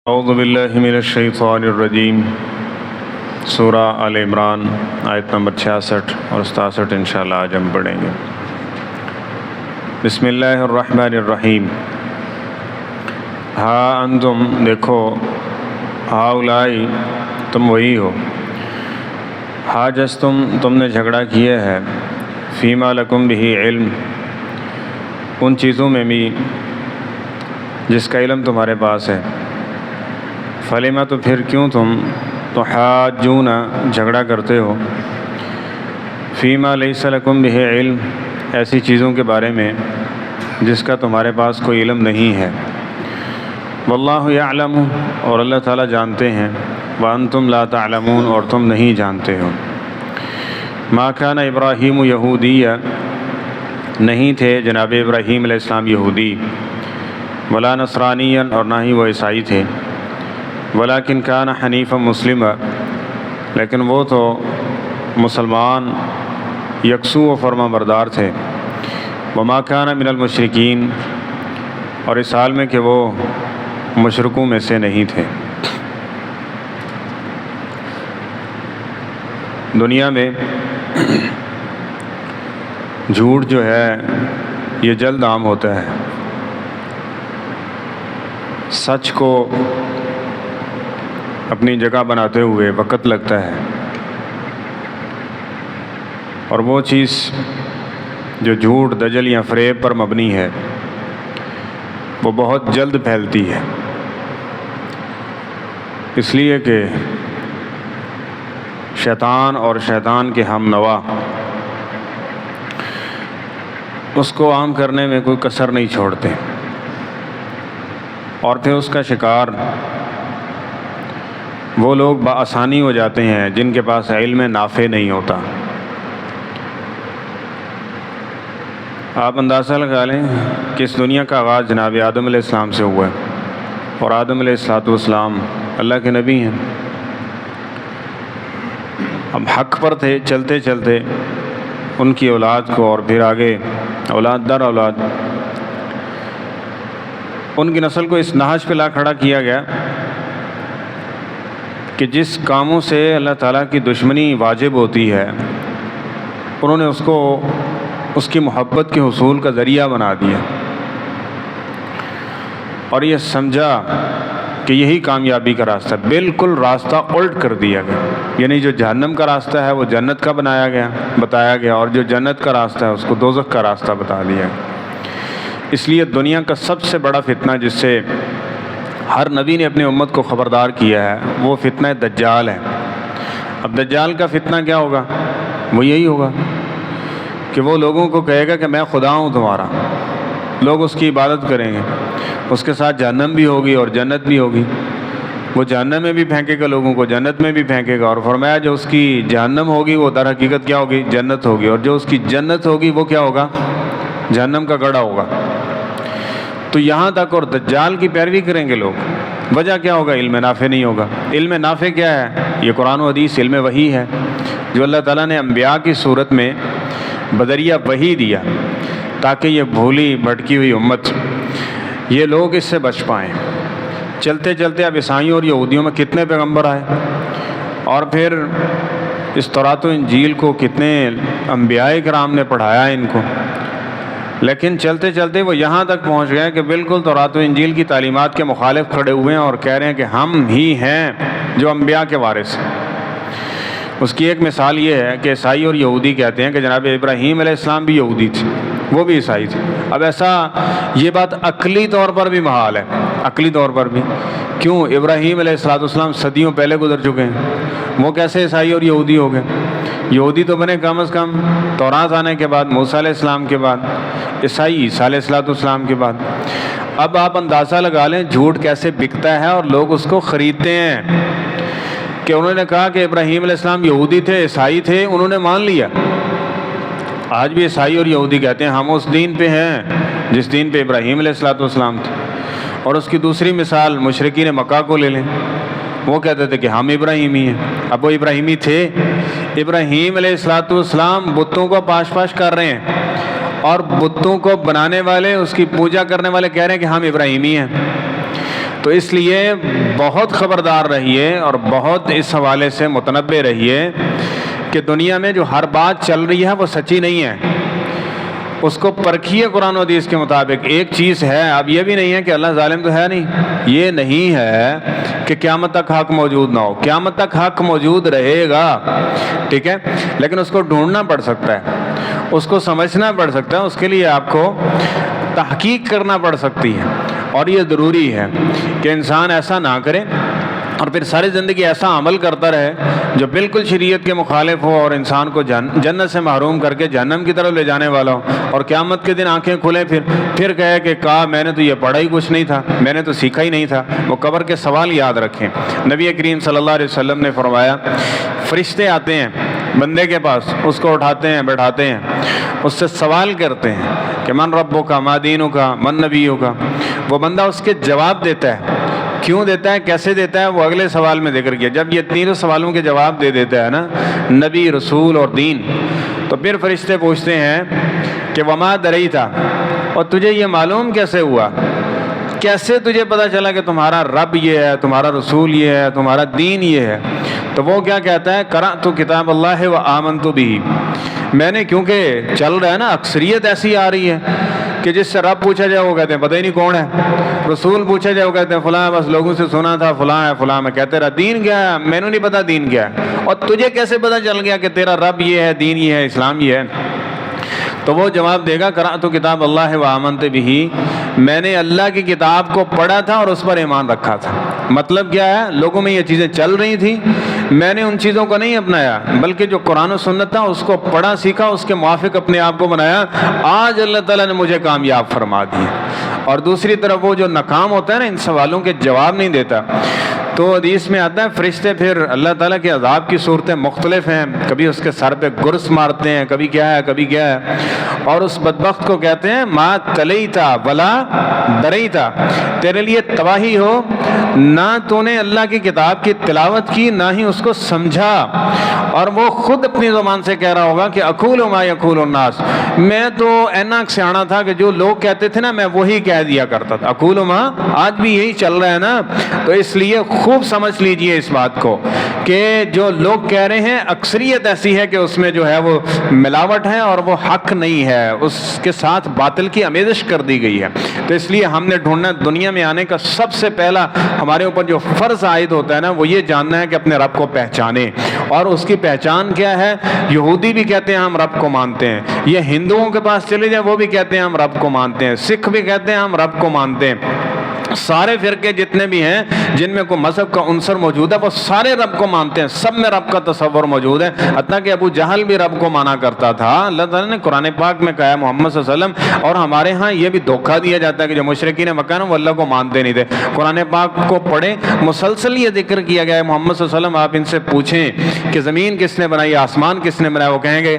اعوذ باللہ من الشیطان الرجیم۔ سورہ آل عمران آیت نمبر 66 اور 67 انشاءاللہ آج ہم پڑھیں گے۔ بسم اللہ الرحمن الرحیم۔ ہاں انتم، دیکھو، ہاؤلائی، تم وہی ہو، حاجزتم، تم نے جھگڑا کیا ہے، فیما لکم بہ علم، ان چیزوں میں بھی جس کا علم تمہارے پاس ہے، فلما، تو پھر کیوں تم تحاجون، جھگڑا کرتے ہو، فیما لیس لکم بہ علم، ایسی چیزوں کے بارے میں جس کا تمہارے پاس کوئی علم نہیں ہے، واللہ یعلم، اور اللہ تعالیٰ جانتے ہیں، وانتم لا تعلمون، اور تم نہیں جانتے ہو۔ ما کان ابراہیم یہودیہ، نہیں تھے جناب ابراہیم علیہ السلام یہودی، ولا نصرانیا، اور نہ ہی وہ عیسائی تھے، ولیکن کان حنیفا مسلما، لیکن وہ تو مسلمان یکسو و فرما بردار تھے، وما کان من المشرکین، اور اس حال میں کہ وہ مشرکوں میں سے نہیں تھے۔ دنیا میں جھوٹ جو ہے یہ جلد عام ہوتا ہے، سچ کو اپنی جگہ بناتے ہوئے وقت لگتا ہے، اور وہ چیز جو جھوٹ، دجل یا فریب پر مبنی ہے وہ بہت جلد پھیلتی ہے، اس لیے کہ شیطان اور شیطان کے ہم نوا اس کو عام کرنے میں کوئی کسر نہیں چھوڑتے، اور پھر اس کا شکار وہ لوگ بآسانی ہو جاتے ہیں جن کے پاس علم نافع نہیں ہوتا۔ آپ اندازہ لگا لیں کہ اس دنیا کا آغاز جناب آدم علیہ السلام سے ہوا ہے، اور آدم علیہ السلام اللہ کے نبی ہیں۔ اب حق پر تھے، چلتے چلتے ان کی اولاد کو، اور پھر آگے اولاد در اولاد ان کی نسل کو اس نہج پہ لا کھڑا کیا گیا کہ جس کاموں سے اللہ تعالیٰ کی دشمنی واجب ہوتی ہے انہوں نے اس کو اس کی محبت کے حصول کا ذریعہ بنا دیا، اور یہ سمجھا کہ یہی کامیابی کا راستہ، بالکل راستہ الٹ کر دیا گیا، یعنی جو جہنم کا راستہ ہے وہ جنت کا بتایا گیا، اور جو جنت کا راستہ ہے اس کو دوزخ کا راستہ بتا دیا گیا۔ اس لیے دنیا کا سب سے بڑا فتنہ جس سے ہر نبی نے اپنی امت کو خبردار کیا ہے وہ فتنہ دجال ہے۔ اب دجال کا فتنہ کیا ہوگا؟ وہ یہی ہوگا کہ وہ لوگوں کو کہے گا کہ میں خدا ہوں تمہارا، لوگ اس کی عبادت کریں گے، اس کے ساتھ جہنم بھی ہوگی اور جنت بھی ہوگی، وہ جہنم میں بھی پھینکے گا لوگوں کو، جنت میں بھی پھینکے گا، اور فرمایا جو اس کی جہنم ہوگی وہ در حقیقت کیا ہوگی؟ جنت ہوگی، اور جو اس کی جنت ہوگی وہ کیا ہوگا؟ جہنم کا گڑھا ہوگا۔ تو یہاں تک، اور دجال کی پیروی کریں گے لوگ، وجہ کیا ہوگا؟ علم نافع نہیں ہوگا۔ علم نافع کیا ہے؟ یہ قرآن و حدیث علم وحی ہے جو اللہ تعالیٰ نے انبیاء کی صورت میں بدریہ وحی دیا تاکہ یہ بھولی بھٹکی ہوئی امت، یہ لوگ اس سے بچ پائیں۔ چلتے چلتے اب عیسائیوں اور یہودیوں میں کتنے پیغمبر آئے، اور پھر اس تورات و انجیل کو کتنے انبیاء کرام نے پڑھایا ان کو، لیکن چلتے چلتے وہ یہاں تک پہنچ گئے کہ بالکل تورات و انجیل کی تعلیمات کے مخالف کھڑے ہوئے ہیں اور کہہ رہے ہیں کہ ہم ہی ہیں جو انبیاء کے وارث ہیں۔ اس کی ایک مثال یہ ہے کہ عیسائی اور یہودی کہتے ہیں کہ جناب ابراہیم علیہ السلام بھی یہودی تھے، وہ بھی عیسائی تھے۔ اب ایسا یہ بات عقلی طور پر بھی محال ہے، عقلی طور پر بھی۔ کیوں؟ ابراہیم علیہ السلام صدیوں پہلے گزر چکے ہیں، وہ کیسے عیسائی اور یہودی ہو گئے؟ یہودی تو بنے کم از کم تورات آنے کے بعد، موسیٰ علیہ السلام کے بعد، عیسائی عیسیٰ علیہ السلام کے بعد۔ اب آپ اندازہ لگا لیں جھوٹ کیسے بکتا ہے اور لوگ اس کو خریدتے ہیں، کہ انہوں نے کہا کہ ابراہیم علیہ السلام یہودی تھے، عیسائی تھے، انہوں نے مان لیا۔ آج بھی عیسائی اور یہودی کہتے ہیں ہم اس دین پہ ہیں جس دین پہ ابراہیم علیہ السلام تھے۔ اور اس کی دوسری مثال مشرکین مکہ کو لے لیں، وہ کہتے تھے کہ ہم ابراہیمی ہیں۔ اب وہ ابراہیمی تھے؟ ابراہیم علیہ السلام بتوں کو پاش کر رہے ہیں، اور بتوں کو بنانے والے، اس کی پوجا کرنے والے کہہ رہے ہیں کہ ہم ابراہیمی ہیں۔ تو اس لیے بہت خبردار رہیے اور بہت اس حوالے سے متنبہ رہیے کہ دنیا میں جو ہر بات چل رہی ہے وہ سچی نہیں ہے، اس کو پرکھیے قرآن و حدیث کے مطابق۔ ایک چیز ہے، اب یہ بھی نہیں ہے کہ اللہ ظالم تو ہے نہیں، یہ نہیں ہے کہ قیامت تک حق موجود نہ ہو، قیامت تک حق موجود رہے گا، ٹھیک ہے، لیکن اس کو ڈھونڈنا پڑ سکتا ہے، اس کو سمجھنا پڑ سکتا ہے، اس کے لیے آپ کو تحقیق کرنا پڑ سکتی ہے، اور یہ ضروری ہے کہ انسان ایسا نہ کرے اور پھر ساری زندگی ایسا عمل کرتا رہے جو بالکل شریعت کے مخالف ہو اور انسان کو جنت سے محروم کر کے جہنم کی طرف لے جانے والا ہو، اور قیامت کے دن آنکھیں کھلیں پھر کہے کہ میں نے تو یہ پڑھا ہی کچھ نہیں تھا، میں نے تو سیکھا ہی نہیں تھا۔ وہ قبر کے سوال یاد رکھیں۔ نبی کریم صلی اللہ علیہ وسلم نے فرمایا، فرشتے آتے ہیں بندے کے پاس، اس کو اٹھاتے ہیں، بیٹھاتے ہیں، اس سے سوال کرتے ہیں کہ من ربک ما دینک من نبیک، وہ بندہ اس کے جواب دیتا ہے۔ کیوں دیتا ہے، کیسے دیتا ہے، وہ اگلے سوال میں ذکر کیا۔ جب یہ تینوں سوالوں کے جواب دے دیتا ہے نا، نبی، رسول اور دین، تو پھر فرشتے پوچھتے ہیں کہ وما دریتا، اور تجھے یہ معلوم کیسے ہوا، کیسے تجھے پتا چلا کہ تمہارا رب یہ ہے، تمہارا رسول یہ ہے، تمہارا دین یہ ہے؟ تو وہ کیا کہتا ہے، قرأت کتاب اللہ و آمنت بہ، میں نے، کیونکہ چل رہا ہے نا، اکثریت ایسی آ رہی ہے کہ جس سے رب پوچھا جائے وہ کہتے ہیں پتہ ہی نہیں کون ہے، رسول پوچھا جائے وہ کہتے ہیں فلاں، بس لوگوں سے سنا تھا، فلاں ہے فلاں، میں کہتے رہا دین کیا ہے، میں نے نہیں پتا دین کیا ہے، اور تجھے کیسے پتا چل گیا کہ تیرا رب یہ ہے، دین یہ ہے، اسلام یہ ہے؟ تو وہ جواب دے گا، قرأت کتاب اللہ و آمنت بہ، میں نے اللہ کی کتاب کو پڑھا تھا اور اس پر ایمان رکھا تھا۔ مطلب کیا ہے، لوگوں میں یہ چیزیں چل رہی تھیں، میں نے ان چیزوں کو نہیں اپنایا، بلکہ جو قرآن و سنت تھا اس کو پڑھا، سیکھا، اس کے موافق اپنے آپ کو بنایا، آج اللہ تعالیٰ نے مجھے کامیاب فرما دیا۔ اور دوسری طرف وہ جو ناکام ہوتا ہے نا، ان سوالوں کے جواب نہیں دیتا، تو حدیث میں آتا ہے فرشتے پھر اللہ تعالیٰ کے عذاب کی صورتیں مختلف ہیں، کبھی اس کے سر پہ گرس مارتے ہیں، کبھی کیا ہے، کبھی کیا ہے، اور اس بدبخت کو کہتے ہیں ما تلیتا ولا دریتا، تیرے لیے تباہی ہو، نہ تو نے اللہ کی کتاب کی تلاوت کی، نہ ہی اس کو سمجھا، اور وہ خود اپنی زبان سے کہہ رہا ہوگا کہ اقول ما یقول الناس، میں تو اینا سیانا تھا کہ جو لوگ کہتے تھے نا میں وہی کہہ دیا کرتا تھا، اقول ما، آج بھی یہی چل رہا ہے نا۔ تو اس لیے خوب سمجھ لیجئے اس بات کو کہ جو لوگ کہہ رہے ہیں اکثریت ایسی ہے کہ اس میں جو ہے وہ ملاوٹ ہے اور وہ حق نہیں ہے، اس کے ساتھ باطل کی آمیزش کر دی گئی ہے۔ تو اس لیے ہم نے ڈھونڈنا، دنیا میں آنے کا سب سے پہلا ہمارے اوپر جو فرض عائد ہوتا ہے نا، وہ یہ جاننا ہے کہ اپنے رب کو پہچانے، اور اس کی پہچان کیا ہے؟ یہودی بھی کہتے ہیں ہم رب کو مانتے ہیں، یہ ہندوؤں کے پاس چلے جائیں وہ بھی کہتے ہیں ہم رب کو مانتے ہیں، سکھ بھی کہتے ہیں ہم رب کو مانتے ہیں، سارے فرقے جتنے بھی ہیں جن میں کوئی مذہب کا عنصر موجود ہے وہ سارے رب کو مانتے ہیں، سب میں رب کا تصور موجود ہے، حتیٰ کہ ابو جہل بھی رب کو مانا کرتا تھا۔ اللہ تعالیٰ نے قرآن پاک میں کہا ہے محمد صلی اللہ علیہ وسلم، اور ہمارے ہاں یہ بھی دھوکہ دیا جاتا ہے کہ جو مشرکین مکہ وہ اللہ کو مانتے نہیں تھے۔ قرآن پاک کو پڑھیں، مسلسل یہ ذکر کیا گیا ہے محمد صلی اللہ علیہ وسلم، آپ ان سے پوچھیں کہ زمین کس نے بنائی، آسمان کس نے بنایا، وہ کہیں گے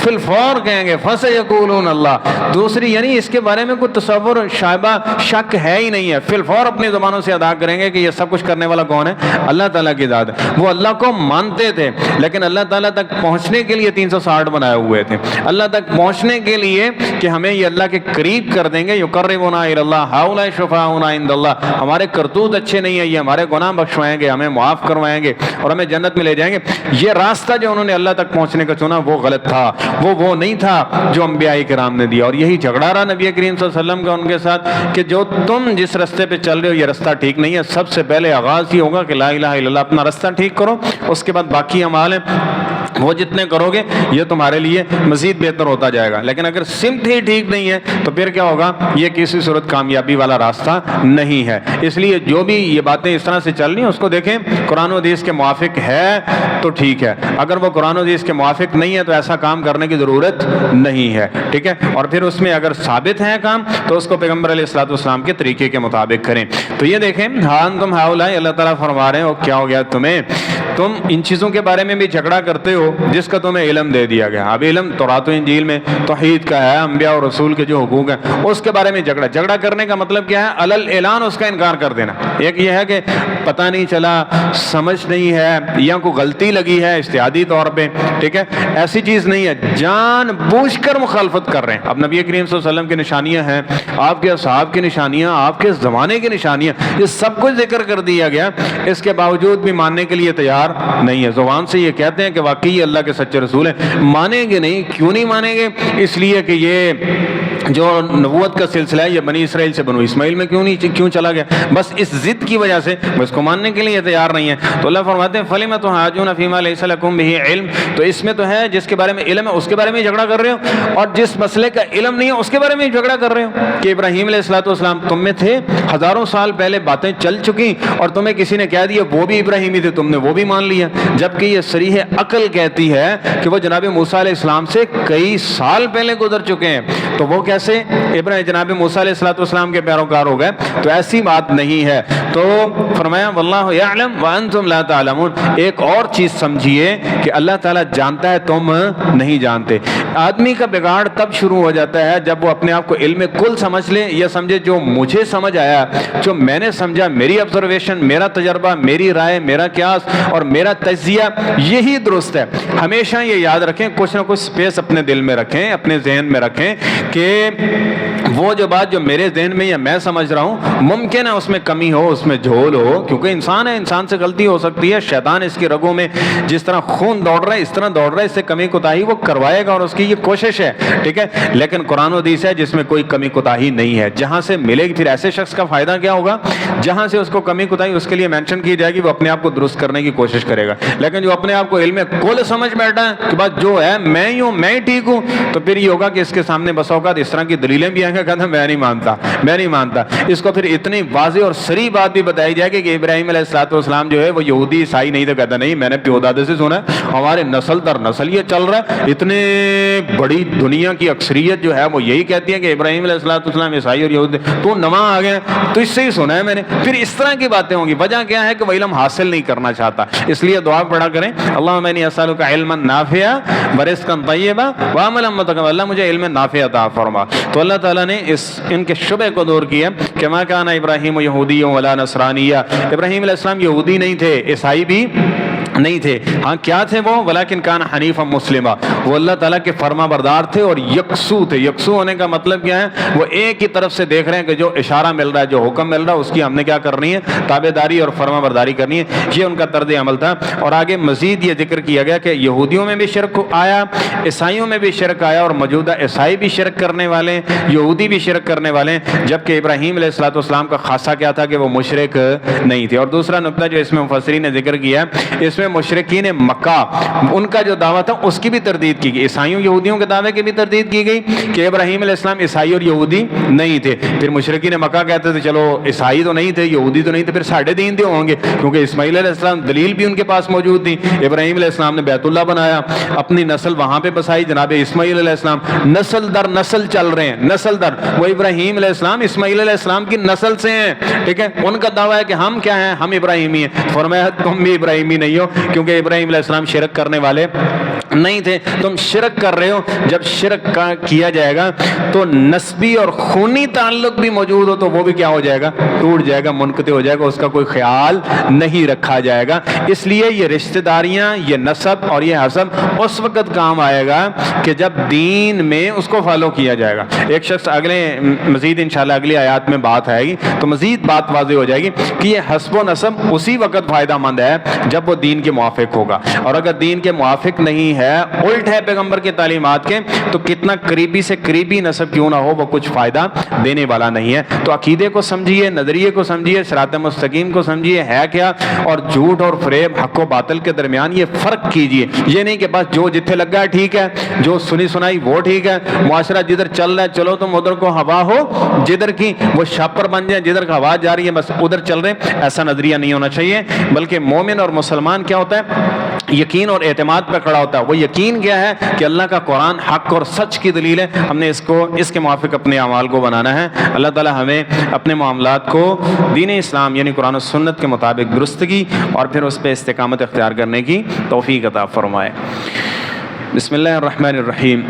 فی الفور کہیں گے فسیقولون اللہ، دوسری یعنی اس کے بارے میں کوئی تصور شائبہ شک ہے ہی نہیں ہے، فی الفور اپنی زبانوں سے ادا کریں گے کہ یہ سب کچھ کرنے والا کون ہے؟ اللہ تعالیٰ کی ذات ہے۔ وہ اللہ کو مانتے تھے لیکن اللہ تعالیٰ تک پہنچنے کے لیے 360 بنائے ہوئے تھے، اللہ تک پہنچنے کے لیے کہ ہمیں یہ اللہ کے قریب کر دیں گے، یقربونا الی اللہ ہؤلاء شفاعؤنا عند اللہ، ہمارے کرتوت اچھے نہیں ہیں، یہ ہمارے گناہ بخشوائیں گے، ہمیں معاف کروائیں گے اور ہمیں جنت میں لے جائیں گے۔ یہ راستہ جو انہوں نے اللہ تک پہنچنے کا چنا وہ غلط تھا، وہ نہیں تھا جو انبیاء کرام نے دیا، اور یہی جھگڑا رہا نبی کریم صلی اللہ علیہ وسلم کا ان کے ساتھ کہ جو تم جس راستے پہ چل رہے ہو یہ راستہ ٹھیک نہیں ہے۔ سب سے پہلے آغاز یہ ہوگا کہ لا الہ الا اللہ، اپنا راستہ ٹھیک کرو، اس کے بعد باقی اعمال ہیں وہ جتنے کرو گے یہ تمہارے لیے مزید بہتر ہوتا جائے گا، لیکن اگر سمت ہی ٹھیک نہیں ہے تو پھر کیا ہوگا؟ یہ کسی صورت کامیابی والا راستہ نہیں ہے۔ اس لیے جو بھی یہ باتیں اس طرح سے چل رہی ہیں اس کو دیکھیں قرآن و حدیث کے موافق ہے تو ٹھیک ہے، اگر وہ قرآن و حدیث کے موافق نہیں ہے تو ایسا کام کرنے کی ضرورت نہیں ہے، ٹھیک ہے، اور پھر اس میں اگر ثابت ہے کام تو اس کو پیغمبر علیہ الصلوۃ والسلام کے طریقے کے مطابق کریں۔ تو یہ دیکھیں ہاں تم ہؤلاء، اللہ تعالیٰ فرما رہے ہیں اور کیا ہو گیا تمہیں، تم ان چیزوں کے بارے میں بھی جھگڑا کرتے ہو جس کا تمہیں علم دے دیا گیا۔ اب علم تورات و انجیل میں توحید کا ہے، انبیاء اور رسول کے جو حقوق ہیں اس کے بارے میں جھگڑا کرنے کا مطلب کیا ہے؟ علل اعلان اس کا انکار کر دینا۔ ایک یہ ہے کہ پتہ نہیں چلا، سمجھ نہیں ہے، یا کوئی غلطی لگی ہے اجتہادی طور پہ، ٹھیک ہے، ایسی چیز نہیں ہے، جان بوجھ کر مخالفت کر رہے ہیں۔ اب نبی کریم صلی اللہ علیہ وسلم کی نشانیاں ہیں، آپ کے اصحاب کی نشانیاں، آپ کے زمانے کی نشانیاں، یہ سب کچھ ذکر کر دیا گیا، اس کے باوجود بھی ماننے کے لیے تیار نہیں ہے۔ زبان سے یہ کہتے ہیں کہ واقعی اللہ کے سچے رسول ہیں، مانیں گے نہیں۔ کیوں نہیں مانیں گے؟ اس لیے کہ یہ جو نبوت کا سلسلہ ہے یہ بنی اسرائیل سے بنو اسماعیل میں کیوں چلا گیا؟ بس اس ضد کی وجہ سے وہ اس کو ماننے کے لیے تیار نہیں ہے۔ تو اللہ فرماتے ہیں فَلِمَ تُحَاجُّونَ فِي مَا لَيْسَ لَكُمْ بِهِ علم، تو اس میں تو ہے جس کے بارے میں علم ہے اس کے بارے میں جھگڑا کر رہے ہو، اور جس مسئلے کا علم نہیں ہے اس کے بارے میں جھگڑا کر رہے ہو کہ ابراہیم علیہ الصلوۃ والسلام تم میں تھے، ہزاروں سال پہلے باتیں چل چکی اور تمہیں کسی نے کہہ دیا وہ بھی ابراہیمی تھے، تم نے وہ بھی مان لیا، جبکہ یہ صریح عقل کہتی ہے کہ وہ جناب موسیٰ علیہ السلام سے کئی سال پہلے گزر چکے ہیں، تو وہ کیسے جناب موسیٰ علیہ السلام کے پیروکار ہو گئے؟ تو ایسی بات نہیں ہے۔ تو فرمایا واللہ یعلم وانتم لا تعلمون، ایک اور چیز سمجھیے کہ اللہ تعالیٰ جانتا ہے، تم نہیں جانتے۔ آدمی کا بگاڑ تب شروع ہو جاتا ہے جب وہ اپنے آپ کو علم کل سمجھ لے، یا سمجھے جو مجھے سمجھ آیا، جو میں نے سمجھا، میری آبزرویشن، میرا تجربہ، میری رائے، میرا قیاس اور میرا تجزیہ یہی درست ہے۔ ہمیشہ یہ یاد رکھیں، کچھ نہ کچھ سپیس اپنے دل میں رکھیں، اپنے ذہن میں رکھیں کہ وہ جو بات جو میرے ذہن میں یا میں سمجھ رہا ہوں ممکن ہے اس میں کمی ہو، اس میں جھول ہو، کیونکہ انسان ہے، انسان سے غلطی ہو سکتی ہے، شیطان اس کی رگوں میں جس طرح خون دوڑ رہا ہے اس طرح دوڑ رہا ہے، اس سے کمی کوتاہی وہ کروائے گا اور اس کی یہ کوشش ہے، ٹھیک ہے، لیکن قرآن و حدیث ہے جس میں کوئی کمی کوتاہی نہیں ہے، جہاں سے ملے گی۔ پھر ایسے شخص کا فائدہ کیا ہوگا جہاں سے اس کو کمی کوتاہی اس کے لیے مینشن کی جائے گی، وہ اپنے آپ کو درست کرنے کی کوشش کرے گا، لیکن جو اپنے آپ کو علم کل سمجھ بیٹھا ہے کہ بات جو ہے میں ہی ہوں، میں ہی ٹھیک ہوں، تو پھر یہ ہوگا کہ اس کے سامنے بس اوقات اس طرح کی دلیلیں بھی آئیں گے، کہتا میں نہیں مانتا۔ اس کو پھر اتنی واضح اور صریح بات بھی بتائی جائے کہ ابراہیم علیہ السلام جو ہے وہ یہودی عیسائی نہیں تھا، کہتا نہیں میں نے پیو دادے سے سنا ہے، ہمارے نسل در نسل یہ چل رہا ہے، اتنے بڑی دنیا کی اکثریت جو ہے وہ یہی کہتی ہے کہ ابراہیم علیہ السلام عیسائی اور یہودی، تو نواں آ گیا، تو اس سے ہی سنا ہے میں نے۔ پھر اس طرح کی باتیں ہوں گی، وجہ کیا ہے کہ وہ علم حاصل نہیں کرنا چاہتا، اس لیے دعا پڑھا کریں اللہم انی اسألک علما نافعا ورزقا طیبا وعملا متقبلا، اللہ مجھے علم نافع عطا فرما۔ تو اللہ تعالیٰ نے ان کے شبہ کو دور کیا کہ ما کان ابراہیم یہودی ولا نصرانیہ، ابراہیم علیہ السلام یہودی نہیں تھے، عیسائی بھی نہیں تھے، ہاں کیا تھے وہ؟ ولیکن کان حنیفا مسلمہ، وہ اللہ تعالیٰ کے فرما بردار تھے اور یکسو تھے۔ یکسو ہونے کا مطلب کیا ہے؟ وہ ایک ہی طرف سے دیکھ رہے ہیں کہ جو اشارہ مل رہا ہے، جو حکم مل رہا ہے، اس کی ہم نے کیا کرنی ہے؟ تابع داری اور فرما برداری کرنی ہے، یہ ان کا طرز عمل تھا۔ اور آگے مزید یہ ذکر کیا گیا کہ یہودیوں میں بھی شرک آیا، عیسائیوں میں بھی شرک آیا، اور موجودہ عیسائی بھی شرک کرنے والے، یہودی بھی شرک کرنے والے، جبکہ ابراہیم علیہ السلام کا خاصہ کیا تھا کہ وہ مشرک نہیں تھے۔ اور دوسرا نقطہ جو اس میں مفسرین نے ذکر کیا ہے، اس میں مشرکین مکہ ان کا جو دعویٰ تھا اس کی بھی تردید کی گئی، عیسائیوں یہودیوں کے دعوے کی بھی تردید کی گئی کہ ابراہیم علیہ السلام عیسائی اور یہودی نہیں تھے۔ پھر مشرکین مکہ کہتے تھے چلو عیسائی تو نہیں تھے، یہودی تو نہیں تھے، پھر ساڑھے دین تو ہوں گے، کیونکہ اسماعیل علیہ السلام دلیل بھی ان کے پاس موجود تھی، ابراہیم علیہ السلام نے بیت اللہ بنایا، اپنی نسل وہاں پہ بسائی، جناب اسماعیل علیہ السلام نسل در نسل چل رہے ہیں، نسل در، وہ ابراہیم علیہ السلام اسماعیل علیہ السلام کی نسل سے ہیں، ٹھیک ہے، ان کا دعویٰ ہے کہ ہم کیا ہیں؟ ہم ابراہیمی ہیں۔ فرمایا تم بھی ابراہیمی نہیں ہو، کیونکہ ابراہیم علیہ السلام شرک کرنے والے نہیں تھے، تم شرک کر رہے ہو۔ جب شرک کیا جائے گا تو نسبی اور خونی تعلق بھی موجود ہو تو وہ بھی کیا ہو جائے گا؟ ٹوٹ جائے گا، منقطع ہو جائے گا، اس کا کوئی خیال نہیں رکھا جائے گا۔ اس لیے یہ رشتہ داریاں، یہ نسب اور یہ حسب اس وقت کام آئے گا کہ جب دین میں اس کو فالو کیا جائے گا۔ ایک شخص مزید انشاءاللہ اگلی آیات میں بات آئے گی تو مزید بات واضح ہو جائے گی کہ یہ حسب و نسب اسی وقت فائدہ مند ہے جب وہ دین کے موافق ہوگا، اور اگر دین کے موافق نہیں ہے، الٹ ہے پیغمبر کے تعلیمات کے، تو کتنا قریبی سے قریبی نسب کیوں نہ ہو وہ کچھ فائدہ دینے والا نہیں ہے۔ تو عقیدے کو سمجھیے، نظریے کو سمجھیے، صراط مستقیم کو سمجھیے ہے کیا، اور جھوٹ اور فریب، حق و باطل کے درمیان یہ فرق کیجیے۔ یہ نہیں کہ بس جو جتھے لگا ہے ٹھیک ہے، جو سنی سنائی وہ ٹھیک ہے، معاشرہ جدھر چل رہا ہے چلو تم ادھر کو ہوا ہو، جدھر کی وہ شاپر بن جائے، جدھر کا ہوا جا رہی ہے بس ادھر چل رہے ہیں، ایسا نظریہ نہیں ہونا چاہیے۔ بلکہ مومن اور مسلمان کیا ہوتا ہے؟ یقین اور اعتماد پہ کھڑا ہوتا ہے۔ وہ یقین کیا ہے کہ اللہ کا قرآن حق اور سچ کی دلیل ہے، ہم نے اس کے موافق اپنے اعمال کو بنانا ہے۔ اللہ تعالی ہمیں اپنے معاملات کو دین اسلام یعنی قرآن و سنت کے مطابق درستگی اور پھر اس پہ استقامت اختیار کرنے کی توفیق عطا فرمائے۔ بسم اللہ الرحمن الرحیم۔